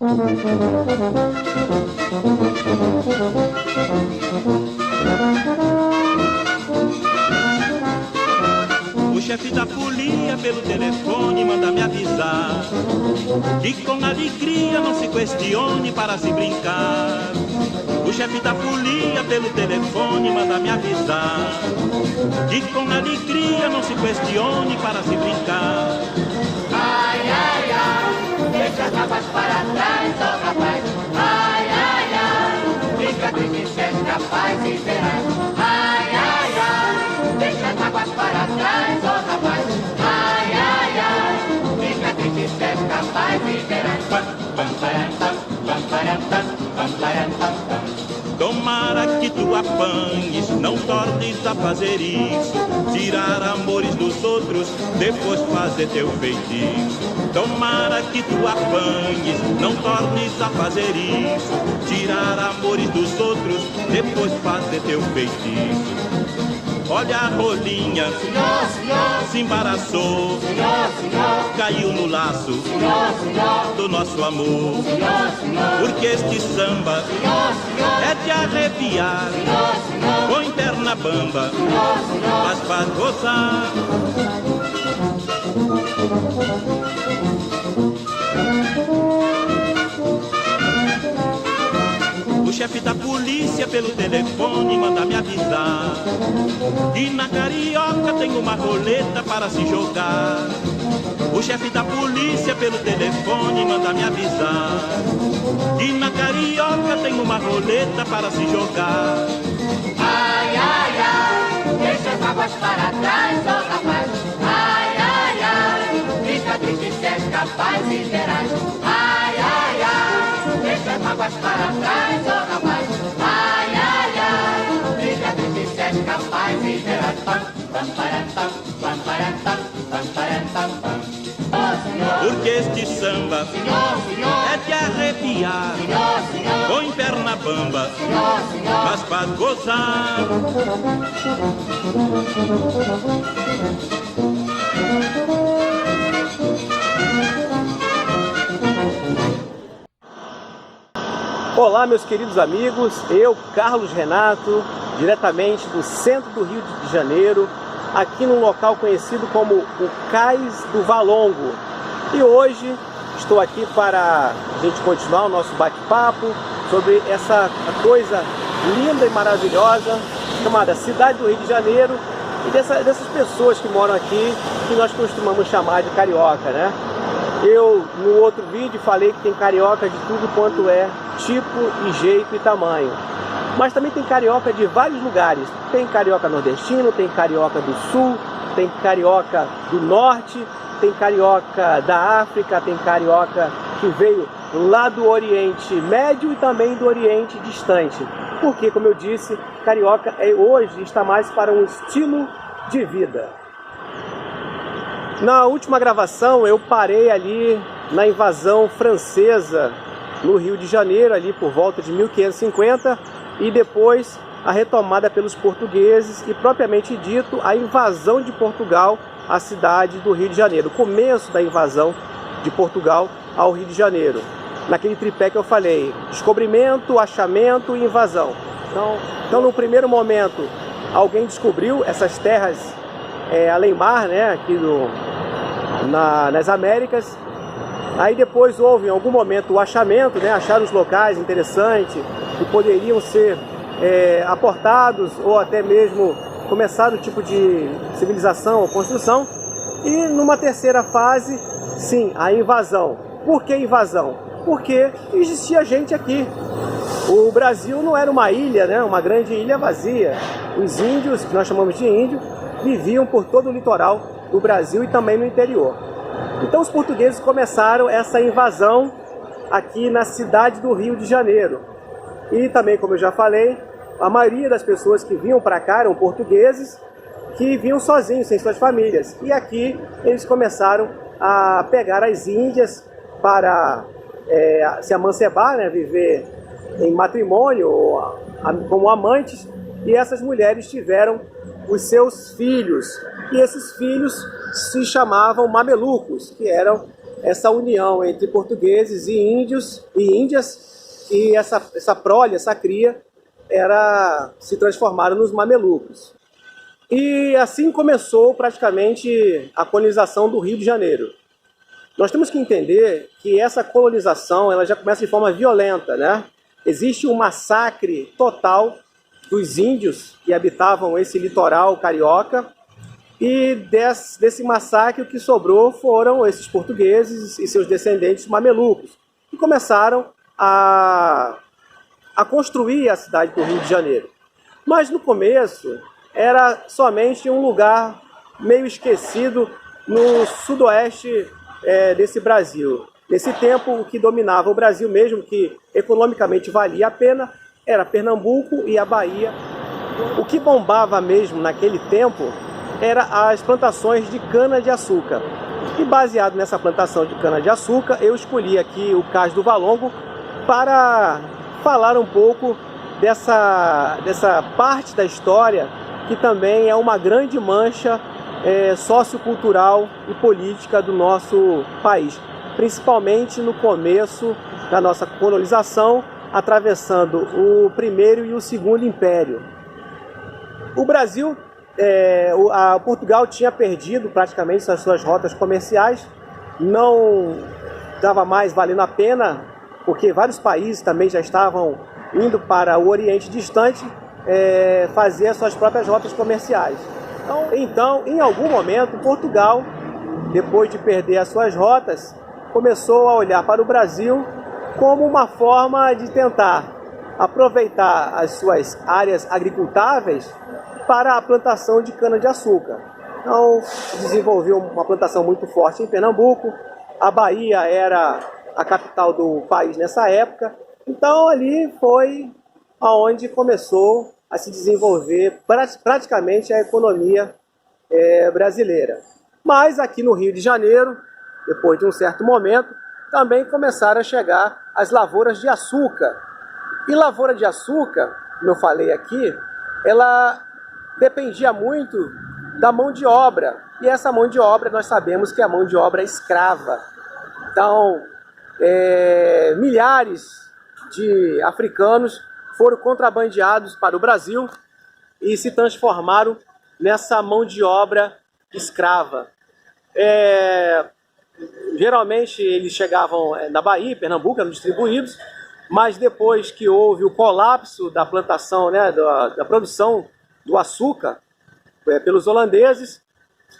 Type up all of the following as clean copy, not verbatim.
O chefe da folia pelo telefone manda me avisar que com alegria não se questione para se brincar. O chefe da folia pelo telefone manda me avisar que com alegria não se questione para se brincar. Ai, ai, ai, deixa as mágoas para trás, oh rapaz. Ai, ai, ai, fica triste se és capaz e verás. Ai, ai, ai, deixa as mágoas para trás, oh rapaz. Ai, ai, ai, fica triste se és capaz e verás. Tomara que tu apanhes, não tornes a fazer isso. Tirar amores dos outros, depois fazer teu feitiço. Tomara que tu apanhes, não tornes a fazer isso. Tirar amores dos outros, depois fazer teu feitiço. Olha a rolinha, Senhor, senhor, se embaraçou, senhor, senhor, caiu no laço senhor, senhor, do nosso amor. senhor, senhor, Porque este samba senhor, senhor, é de arrepiar, senhor, senhor, põe perna bamba, senhor, senhor. mas faz gozar. O chefe da polícia pelo telefone manda me avisar que na Carioca tem uma roleta para se jogar. O chefe da polícia pelo telefone manda me avisar que na Carioca tem uma roleta para se jogar. Ai, ai, ai, deixa as mágoas para trás, oh rapaz. Ai, ai, ai, fica triste se és capaz e verás. Ai, ai, ai, deixa as mágoas para trás, oh rapaz. Ai, ai, ai, fica triste se és capaz e verás. Pam, pam, param, pam, pam, param, pam, pam, param, pam, pam. Oh, senhor, Porque este samba senhor, senhor, é de arrepiar, senhor, senhor, põe perna bamba, senhor, senhor. mas faz gozar. Olá, meus queridos amigos, eu, Carlos Renato, diretamente do centro do Rio de Janeiro, aqui num local conhecido como o Cais do Valongo. E hoje estou aqui para a gente continuar o nosso bate-papo sobre essa coisa linda e maravilhosa chamada Cidade do Rio de Janeiro e dessas pessoas que moram aqui, que nós costumamos chamar de carioca, né? Eu, no outro vídeo, falei que tem carioca de tudo quanto é tipo e jeito e tamanho. Mas também tem carioca de vários lugares. Tem carioca nordestino, tem carioca do sul, tem carioca do norte, tem carioca da África, tem carioca que veio lá do Oriente Médio e também do Oriente Distante. Porque, como eu disse, carioca hoje está mais para um estilo de vida. Na última gravação eu parei ali na invasão francesa no Rio de Janeiro, ali por volta de 1550, e depois a retomada pelos portugueses e, propriamente dito, a invasão de Portugal à cidade do Rio de Janeiro, o começo da invasão de Portugal ao Rio de Janeiro. Naquele tripé que eu falei, descobrimento, achamento e invasão. Então no primeiro momento, alguém descobriu essas terras além-mar, né, aqui nas Américas. Aí depois houve em algum momento o achamento, né, achar os locais interessantes que poderiam ser aportados ou até mesmo começar o tipo de civilização ou construção. E numa terceira fase, sim, a invasão. Por que invasão? Porque existia gente aqui. O Brasil não era uma ilha, né, uma grande ilha vazia. Os índios, que nós chamamos de índio, viviam por todo o litoral do Brasil e também no interior. Então os portugueses começaram essa invasão aqui na cidade do Rio de Janeiro. E também, como eu já falei, a maioria das pessoas que vinham para cá eram portugueses que vinham sozinhos, sem suas famílias. E aqui eles começaram a pegar as índias para se amancebar, né, viver em matrimônio ou como amantes. E essas mulheres tiveram os seus filhos, e esses filhos se chamavam mamelucos, que eram essa união entre portugueses e índios e índias, e essa prole, essa cria, se transformaram nos mamelucos. E assim começou praticamente a colonização do Rio de Janeiro. Nós temos que entender que essa colonização ela já começa de forma violenta, né? Existe um massacre total dos índios que habitavam esse litoral carioca, e desse massacre o que sobrou foram esses portugueses e seus descendentes mamelucos, que começaram a construir a cidade do Rio de Janeiro. Mas no começo era somente um lugar meio esquecido no sudoeste desse Brasil. Nesse tempo, o que dominava o Brasil mesmo, que economicamente valia a pena, era Pernambuco e a Bahia. O que bombava mesmo naquele tempo eram as plantações de cana-de-açúcar. E baseado nessa plantação de cana-de-açúcar, eu escolhi aqui o Cais do Valongo para falar um pouco dessa parte da história que também é uma grande mancha sociocultural e política do nosso país, principalmente no começo da nossa colonização, atravessando o primeiro e o segundo império. O Brasil, Portugal tinha perdido praticamente as suas rotas comerciais, não estava mais valendo a pena, porque vários países também já estavam indo para o Oriente Distante fazer as suas próprias rotas comerciais. Então, em algum momento, Portugal, depois de perder as suas rotas, começou a olhar para o Brasil como uma forma de tentar aproveitar as suas áreas agricultáveis para a plantação de cana-de-açúcar. Então, desenvolveu uma plantação muito forte em Pernambuco. A Bahia era a capital do país nessa época. Então, ali foi onde começou a se desenvolver praticamente a economia brasileira. Mas aqui no Rio de Janeiro, depois de um certo momento, também começaram a chegar as lavouras de açúcar. E lavoura de açúcar, como eu falei aqui, ela dependia muito da mão de obra. E essa mão de obra, nós sabemos que é a mão de obra escrava. Então, milhares de africanos foram contrabandeados para o Brasil e se transformaram nessa mão de obra escrava. Geralmente eles chegavam na Bahia, Pernambuco, eram distribuídos, mas depois que houve o colapso da plantação, né, da produção do açúcar pelos holandeses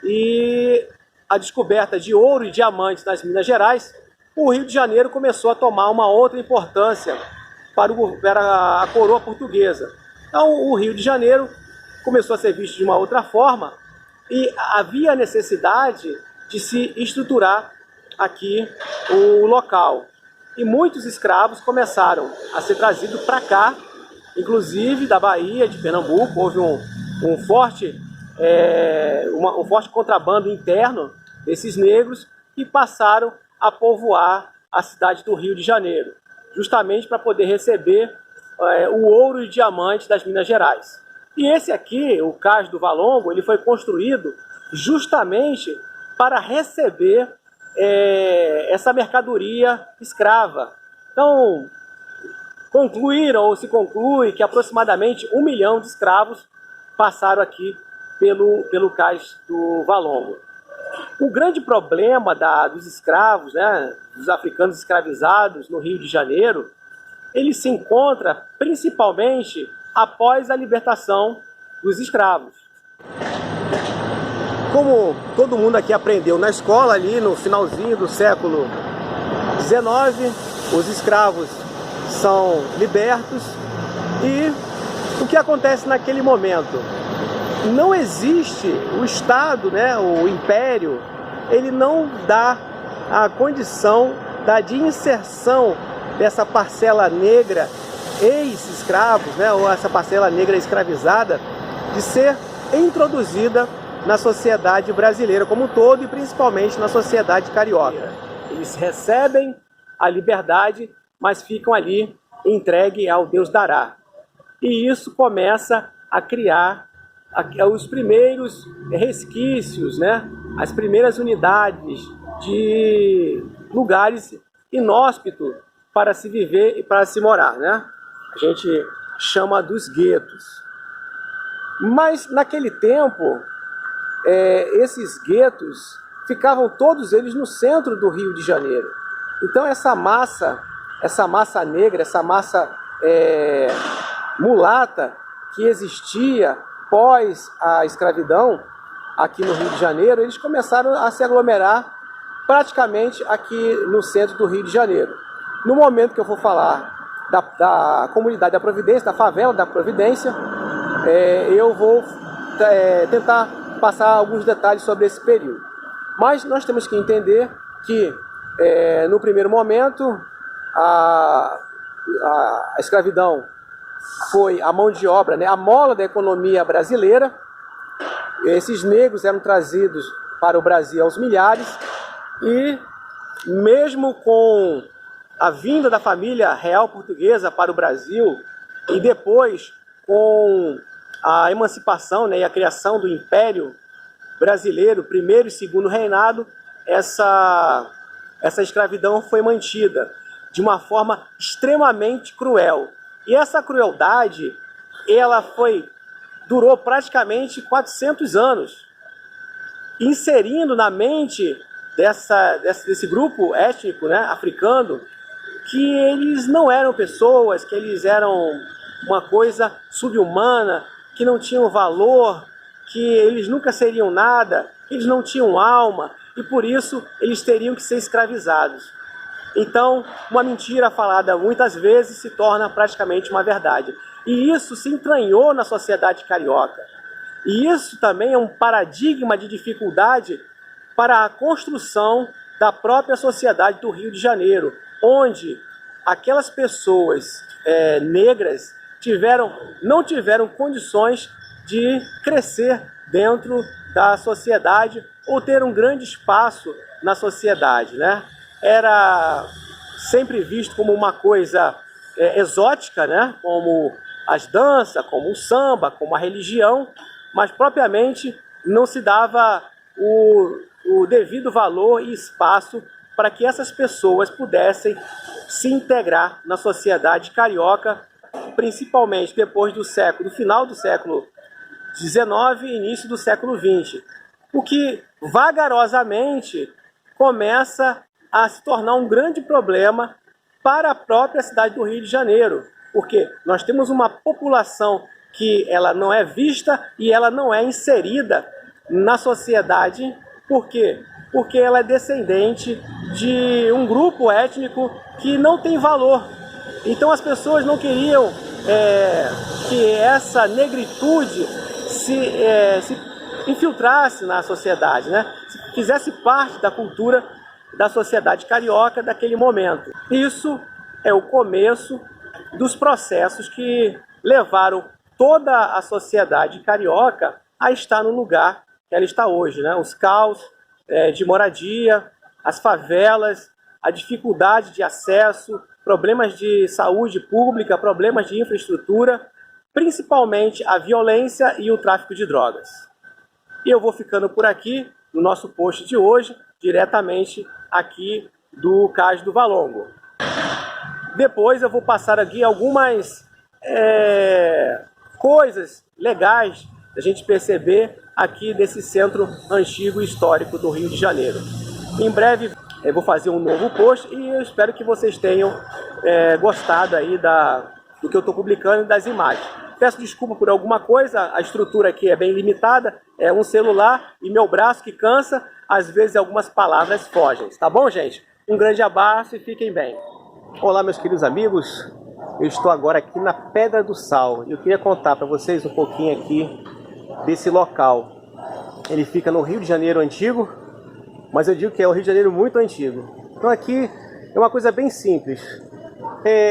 e a descoberta de ouro e diamantes nas Minas Gerais, o Rio de Janeiro começou a tomar uma outra importância para a coroa portuguesa. Então o Rio de Janeiro começou a ser visto de uma outra forma e havia necessidade de se estruturar aqui o local. E muitos escravos começaram a ser trazidos para cá, inclusive da Bahia, de Pernambuco. Houve um forte contrabando interno desses negros que passaram a povoar a cidade do Rio de Janeiro, justamente para poder receber o ouro e diamante das Minas Gerais. E esse aqui, o Cais do Valongo, ele foi construído justamente para receber essa mercadoria escrava. Então, se conclui que aproximadamente 1 milhão de escravos passaram aqui pelo Cais do Valongo. O grande problema dos escravos, né, dos africanos escravizados no Rio de Janeiro, ele se encontra principalmente após a libertação dos escravos. Como todo mundo aqui aprendeu na escola, ali no finalzinho do século XIX, os escravos são libertos e o que acontece naquele momento? Não existe o Estado, né, o Império, ele não dá a condição de inserção dessa parcela negra ex-escravos, né, ou essa parcela negra escravizada, de ser introduzida na sociedade brasileira como um todo e principalmente na sociedade carioca. Eles recebem a liberdade, mas ficam ali entregues ao Deus dará. E isso começa a criar os primeiros resquícios, né? As primeiras unidades de lugares inóspitos para se viver e para se morar, né? A gente chama dos guetos. Mas naquele tempo, esses guetos ficavam todos eles no centro do Rio de Janeiro. Então essa massa negra, essa massa mulata que existia pós a escravidão aqui no Rio de Janeiro, eles começaram a se aglomerar praticamente aqui no centro do Rio de Janeiro. No momento que eu vou falar da comunidade da Providência, da favela da Providência, eu vou tentar passar alguns detalhes sobre esse período. Mas nós temos que entender que, no primeiro momento, a escravidão foi a mão de obra, né, a mola da economia brasileira. Esses negros eram trazidos para o Brasil aos milhares e, mesmo com a vinda da família real portuguesa para o Brasil e depois com a emancipação, né, e a criação do Império Brasileiro, primeiro e segundo reinado, essa escravidão foi mantida de uma forma extremamente cruel. E essa crueldade, ela durou praticamente 400 anos, inserindo na mente desse grupo étnico, né, africano, que eles não eram pessoas, que eles eram uma coisa subhumana, que não tinham valor, que eles nunca seriam nada, que eles não tinham alma, e por isso eles teriam que ser escravizados. Então, uma mentira falada muitas vezes se torna praticamente uma verdade. E isso se entranhou na sociedade carioca. E isso também é um paradigma de dificuldade para a construção da própria sociedade do Rio de Janeiro, onde aquelas pessoas negras não tiveram condições de crescer dentro da sociedade ou ter um grande espaço na sociedade, né? Era sempre visto como uma coisa exótica, né? Como as danças, como o samba, como a religião, mas propriamente não se dava o devido valor e espaço para que essas pessoas pudessem se integrar na sociedade carioca, principalmente depois do final do século XIX e início do século XX, o que vagarosamente começa a se tornar um grande problema para a própria cidade do Rio de Janeiro, porque nós temos uma população que ela não é vista e ela não é inserida na sociedade. Por quê? Porque ela é descendente de um grupo étnico que não tem valor. Então as pessoas não queriam que essa negritude se infiltrasse na sociedade, né? Fizesse parte da cultura da sociedade carioca daquele momento. Isso é o começo dos processos que levaram toda a sociedade carioca a estar no lugar que ela está hoje, né? Os caos de moradia, as favelas, a dificuldade de acesso, problemas de saúde pública, problemas de infraestrutura, principalmente a violência e o tráfico de drogas. E eu vou ficando por aqui no nosso post de hoje, diretamente aqui do Cais do Valongo. Depois eu vou passar aqui algumas coisas legais da gente perceber aqui desse centro antigo e histórico do Rio de Janeiro. Em breve eu vou fazer um novo post e eu espero que vocês tenham gostado aí do que eu estou publicando e das imagens. Peço desculpa por alguma coisa, a estrutura aqui é bem limitada, é um celular e meu braço que cansa, às vezes algumas palavras fogem. Tá bom, gente? Um grande abraço e fiquem bem. Olá, meus queridos amigos, eu estou agora aqui na Pedra do Sal e eu queria contar para vocês um pouquinho aqui desse local. Ele fica no Rio de Janeiro antigo, mas eu digo que é o Rio de Janeiro muito antigo. Então aqui é uma coisa bem simples.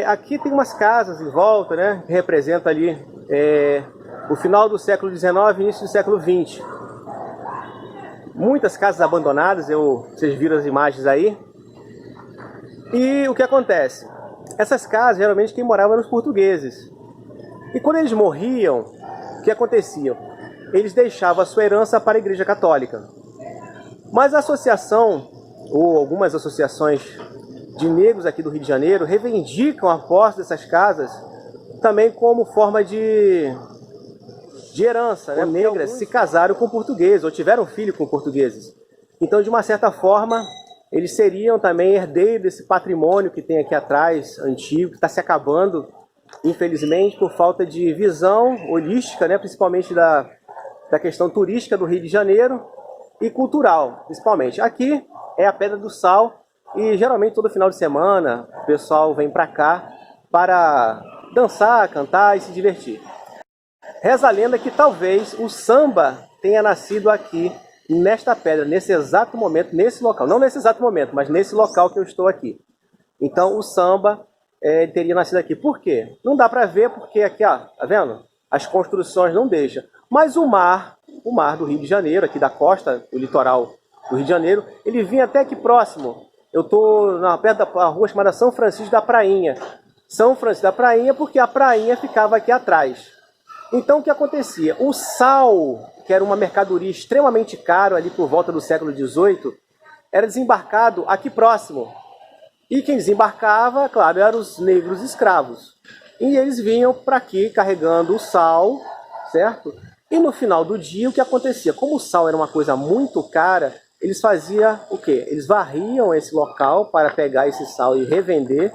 Aqui tem umas casas em volta, né, que representam ali o final do século XIX e início do século XX. Muitas casas abandonadas, vocês viram as imagens aí. E o que acontece? Essas casas, geralmente, quem morava eram os portugueses. E quando eles morriam, o que acontecia? Eles deixavam a sua herança para a Igreja Católica. Mas a associação ou algumas associações de negros aqui do Rio de Janeiro reivindicam a posse dessas casas também como forma de herança, né? Negras se casaram com portugueses ou tiveram filho com portugueses. Então, de uma certa forma, eles seriam também herdeiros desse patrimônio que tem aqui atrás, antigo, que está se acabando, infelizmente, por falta de visão holística, né? Principalmente da questão turística do Rio de Janeiro e cultural, principalmente. Aqui é a Pedra do Sal e geralmente todo final de semana o pessoal vem para cá para dançar, cantar e se divertir. Reza a lenda que talvez o samba tenha nascido aqui nesta pedra, nesse exato momento, nesse local. Não nesse exato momento, mas nesse local que eu estou aqui. Então o samba teria nascido aqui. Por quê? Não dá para ver porque aqui, ó, tá vendo? As construções não deixam. Mas o mar do Rio de Janeiro, aqui da costa, do litoral do Rio de Janeiro, ele vinha até aqui próximo. Eu estou perto da rua chamada São Francisco da Prainha. São Francisco da Prainha porque a prainha ficava aqui atrás. Então o que acontecia? O sal, que era uma mercadoria extremamente caro ali por volta do século XVIII, era desembarcado aqui próximo. E quem desembarcava, claro, eram os negros escravos. E eles vinham para aqui carregando o sal, certo? E no final do dia, o que acontecia? Como o sal era uma coisa muito cara, eles faziam o quê? Eles varriam esse local para pegar esse sal e revender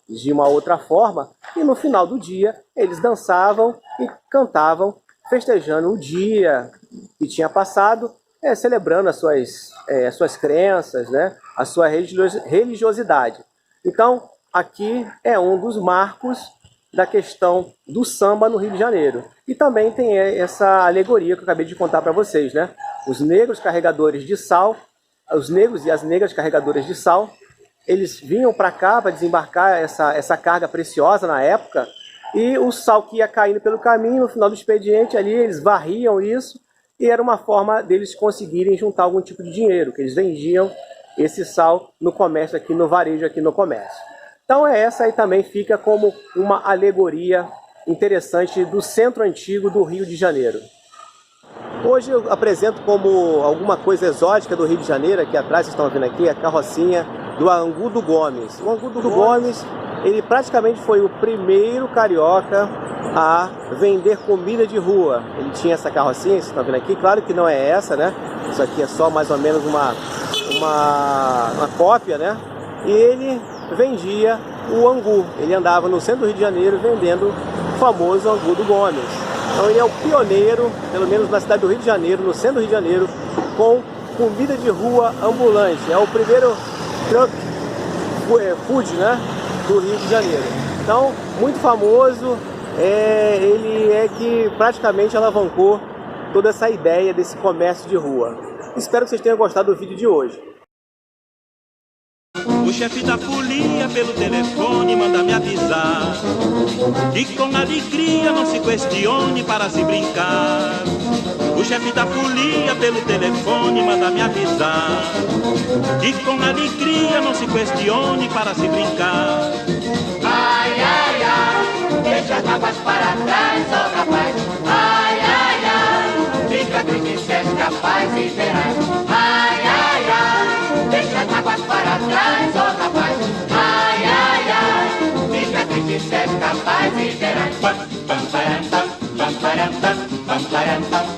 de uma outra forma. E no final do dia, eles dançavam e cantavam, festejando o dia que tinha passado, celebrando as suas crenças, né? A sua religiosidade. Então, aqui é um dos marcos da questão do samba no Rio de Janeiro. E também tem essa alegoria que eu acabei de contar para vocês, né? Os negros carregadores de sal, os negros e as negras carregadoras de sal, eles vinham para cá para desembarcar essa carga preciosa na época, e o sal que ia caindo pelo caminho, no final do expediente ali, eles varriam isso, e era uma forma deles conseguirem juntar algum tipo de dinheiro, que eles vendiam esse sal no comércio aqui, no varejo aqui no comércio. Então essa aí também fica como uma alegoria interessante do centro antigo do Rio de Janeiro. Hoje eu apresento como alguma coisa exótica do Rio de Janeiro, aqui atrás, vocês estão vendo aqui, a carrocinha do Angu do Gomes. O Angu do Gomes, ele praticamente foi o primeiro carioca a vender comida de rua. Ele tinha essa carrocinha, vocês estão vendo aqui, claro que não é essa, né? Isso aqui é só mais ou menos uma cópia, né? E ele vendia o angu. Ele andava no centro do Rio de Janeiro vendendo o famoso Angu do Gomes. Então ele é o pioneiro, pelo menos na cidade do Rio de Janeiro, no centro do Rio de Janeiro, com comida de rua ambulante. É o primeiro truck food, né, do Rio de Janeiro. Então, muito famoso, ele é que praticamente alavancou toda essa ideia desse comércio de rua. Espero que vocês tenham gostado do vídeo de hoje. O chefe da folia pelo telefone manda me avisar que com alegria não se questione para se brincar. O chefe da folia pelo telefone manda me avisar que com alegria não se questione para se brincar. Ai, ai, ai, deixa as mágoas para trás, ó rapaz. Ai, ai, ai, fica triste se és capaz e verás. Ai, ai, ai, deixa as mágoas para trás, ó rapaz. Ai, ai, ai, fica triste se és capaz e verás. Pam, pam, param, pam, pam, param, pam, pam, param, pam.